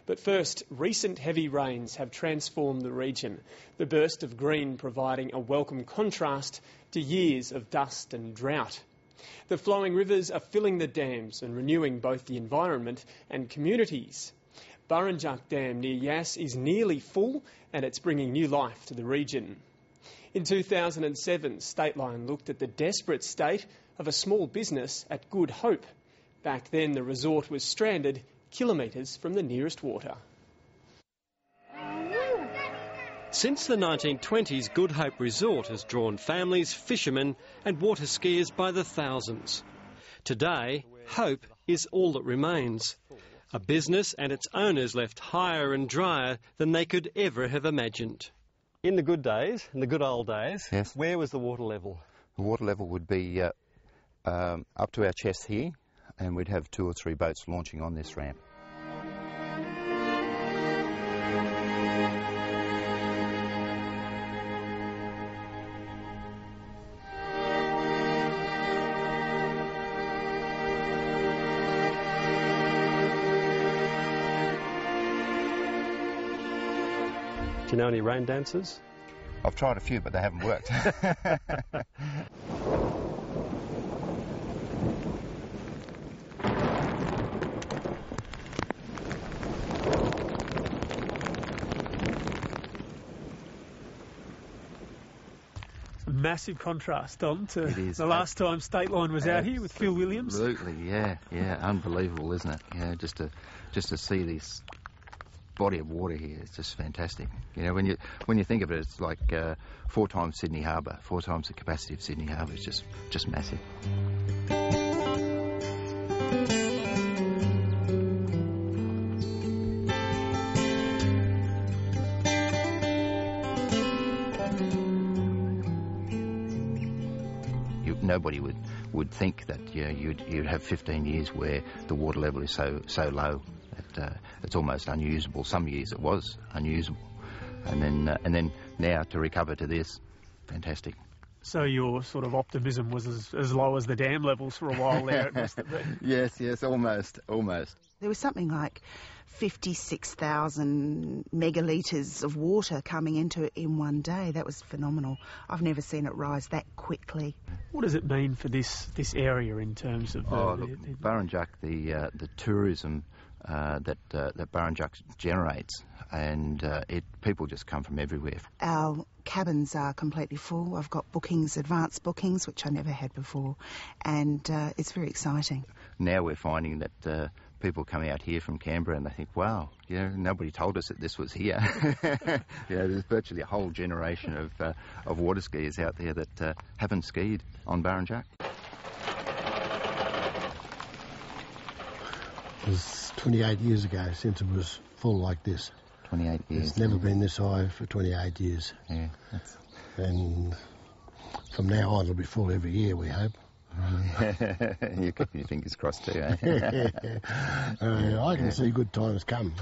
But first, recent heavy rains have transformed the region, the burst of green providing a welcome contrast to years of dust and drought. The flowing rivers are filling the dams and renewing both the environment and communities. Burrinjuck Dam near Yass is nearly full and it's bringing new life to the region. In 2007, Stateline looked at the desperate state of a small business at Good Hope. Back then, the resort was stranded kilometres from the nearest water. Since the 1920s, Good Hope Resort has drawn families, fishermen and water skiers by the thousands. Today, hope is all that remains. A business and its owners left higher and drier than they could ever have imagined. In the good days, in the good old days, yes. Where was the water level? The water level would be up to our chest here, and we'd have 2 or 3 boats launching on this ramp. Do you know any rain dances? I've tried a few, but they haven't worked. Massive contrast, Don, to the last time Stateline was out here with Phil Williams. Absolutely, yeah, unbelievable, isn't it? You know, just to see this body of water here, it's just fantastic. You know, when you think of it, it's like 4 times Sydney Harbour, 4 times the capacity of Sydney Harbour. It's just massive. Nobody would think that you'd have 15 years where the water level is so low that it's almost unusable. Some years it was unusable, and then now to recover to this, fantastic. So your sort of optimism was as low as the dam levels for a while there, it must have been. Yes, almost. There was something like 56,000 megalitres of water coming into it in one day. That was phenomenal. I've never seen it rise that quickly. What does it mean for this area in terms of... Burrinjuck, the tourism that Burrinjuck generates, and people just come from everywhere. Our cabins are completely full. I've got bookings, advanced bookings, which I never had before, and it's very exciting. Now we're finding that people come out here from Canberra and they think, wow, you know, nobody told us that this was here. You know, there's virtually a whole generation of water skiers out there that haven't skied on Burrinjuck. It was 28 years ago since it was full like this. 28 years. It's never been this high for 28 years. Yeah. And from now on it'll be full every year, we hope. You're keeping your fingers crossed too, eh? I can see good times come.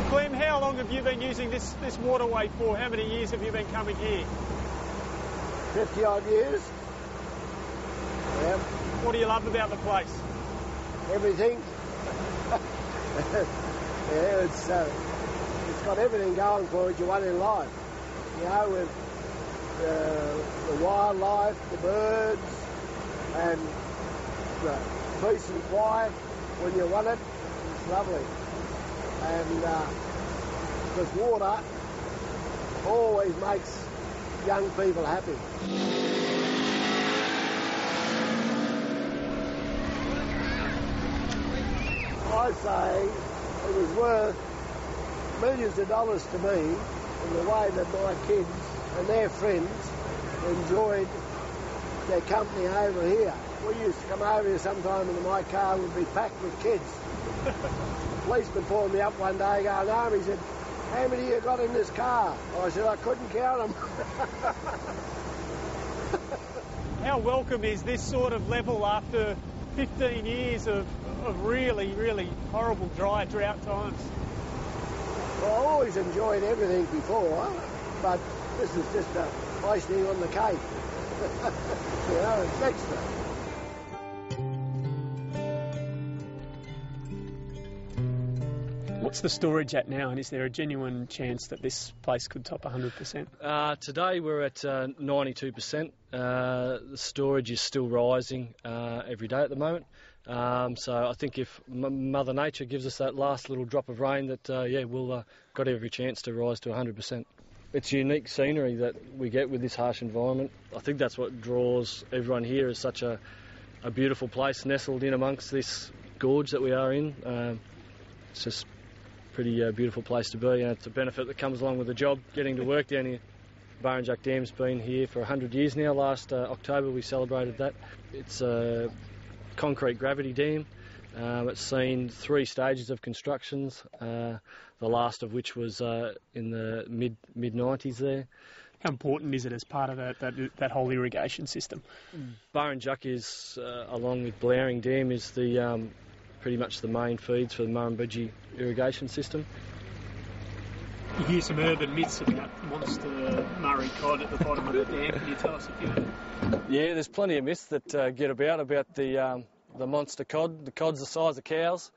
Clem, how long have you been using this waterway for? How many years have you been coming here? 50 odd years. Yeah. What do you love about the place? Everything. Yeah, it's got everything going for it you want in life. You know, with the wildlife, the birds, and the peace and quiet when you want it. It's lovely. And because water always makes young people happy. I say it was worth millions of dollars to me in the way that my kids and their friends enjoyed their company over here. We used to come over here sometime and my car would be packed with kids. The policeman pulled me up one day going home. He said, "How many you got in this car?" I said, "I couldn't count them." How welcome is this sort of level after 15 years of of really, really horrible drought times. Well, I always enjoyed everything before, but this is just a icing on the cake. You know, it's extra. What's the storage at now, and is there a genuine chance that this place could top 100%? Today we're at 92%. The storage is still rising every day at the moment. So I think if Mother Nature gives us that last little drop of rain, that we'll got every chance to rise to 100%. It's unique scenery that we get with this harsh environment. I think that's what draws everyone here, is such a beautiful place nestled in amongst this gorge that we are in. It's just pretty beautiful place to be, and it's a benefit that comes along with the job, getting to work down here. Burrinjuck Dam's been here for 100 years now. Last October we celebrated that. It's a concrete gravity dam. It's seen 3 stages of constructions, the last of which was in the mid-90s there. How important is it as part of that whole irrigation system? Burrinjuck is, along with Blowering Dam, is the pretty much the main feeds for the Murrumbidgee irrigation system. You hear some urban myths about monster Murray cod at the bottom of the dam. Can you tell us a few? Yeah, there's plenty of myths that get about the monster cod. The cod's the size of cows.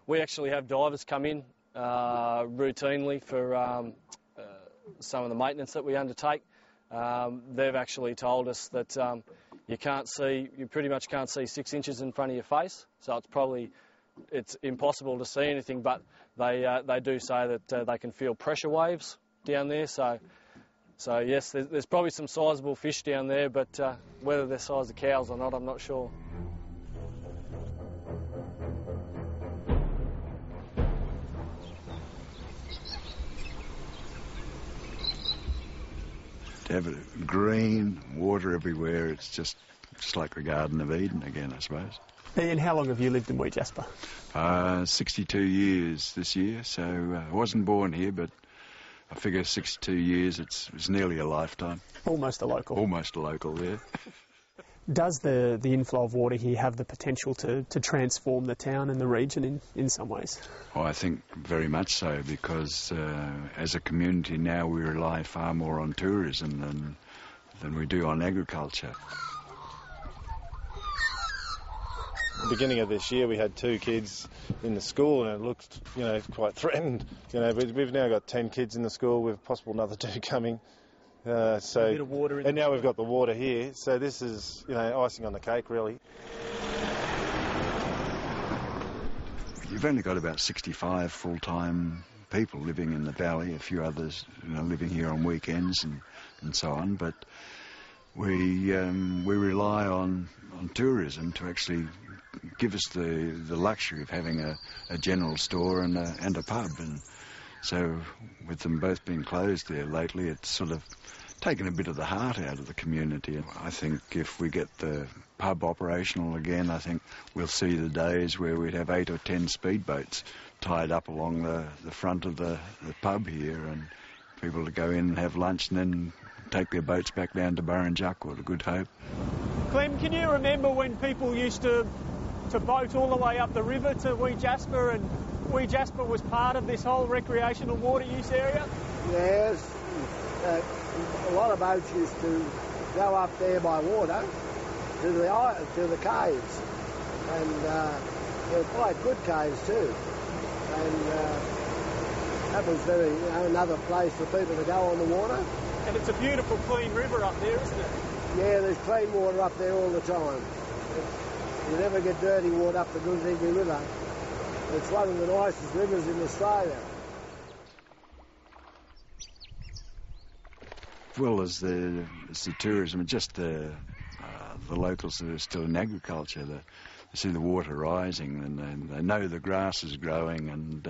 We actually have divers come in routinely for some of the maintenance that we undertake. They've actually told us that you pretty much can't see 6 inches in front of your face, so it's impossible to see anything, but they do say that they can feel pressure waves down there, so yes, there's probably some sizable fish down there, but whether they're size of cows or not, I'm not sure. To have green water everywhere, it's just like the Garden of Eden again, I suppose. And how long have you lived in Wee Jasper? 62 years this year, so I wasn't born here, but I figure 62 years, it's nearly a lifetime. Almost a local. Almost a local, yeah. Does the inflow of water here have the potential to transform the town and the region in some ways? Oh, I think very much so, because as a community now we rely far more on tourism than we do on agriculture. The beginning of this year we had 2 kids in the school and it looked, quite threatened. But we've now got 10 kids in the school with possible another 2 coming. A bit of water and now we've got the water here, so this is, icing on the cake, really. You've only got about 65 full-time people living in the valley, a few others, living here on weekends and so on, but we rely on tourism to actually give us the luxury of having a general store and a pub, and so with them both being closed there lately, it's sort of taken a bit of the heart out of the community. I think if we get the pub operational again, I think we'll see the days where we'd have 8 or 10 speedboats tied up along the front of the pub here, and people to go in and have lunch and then take their boats back down to Burrinjuck or to Good Hope. Clem, can you remember when people used to boat all the way up the river to Wee Jasper, and Wee Jasper was part of this whole recreational water use area? Yes, a lot of boats used to go up there by water to the caves, and they're quite good caves too. And that was very another place for people to go on the water. And it's a beautiful, clean river up there, isn't it? Yeah, there's clean water up there all the time. You never get dirty water up the Goondiwindi River. It's one of the nicest rivers in Australia. As well as the tourism, just the locals that are still in agriculture, they see the water rising and they know the grass is growing, and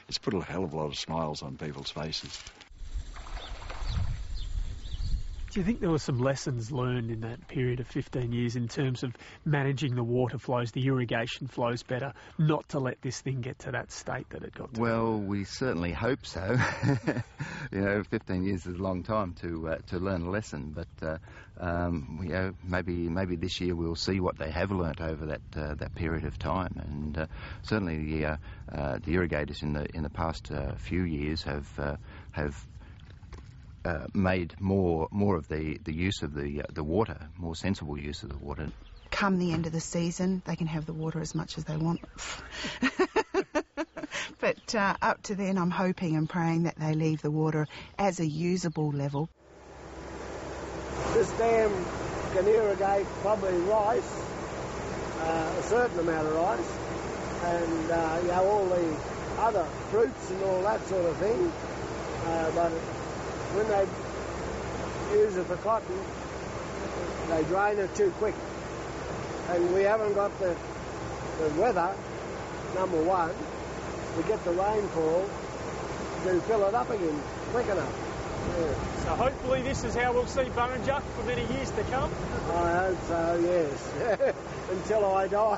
it's put a hell of a lot of smiles on people's faces. Do you think there were some lessons learned in that period of 15 years in terms of managing the water flows, the irrigation flows better, not to let this thing get to that state that it got to? Well, we certainly hope so. 15 years is a long time to learn a lesson, but maybe this year we'll see what they have learnt over that period of time. And certainly the irrigators in the past few years have made more of the use of the water, more sensible use of the water. Come the end of the season, they can have the water as much as they want. But up to then, I'm hoping and praying that they leave the water as a usable level. This dam can irrigate probably rice, a certain amount of rice, and all the other fruits and all that sort of thing. But when they use it for cotton, they drain it too quick. And we haven't got the weather, number one, to get the rainfall to fill it up again quick enough. Yeah. So hopefully this is how we'll see Burrinjuck for many years to come. I hope so, yes. Until I die.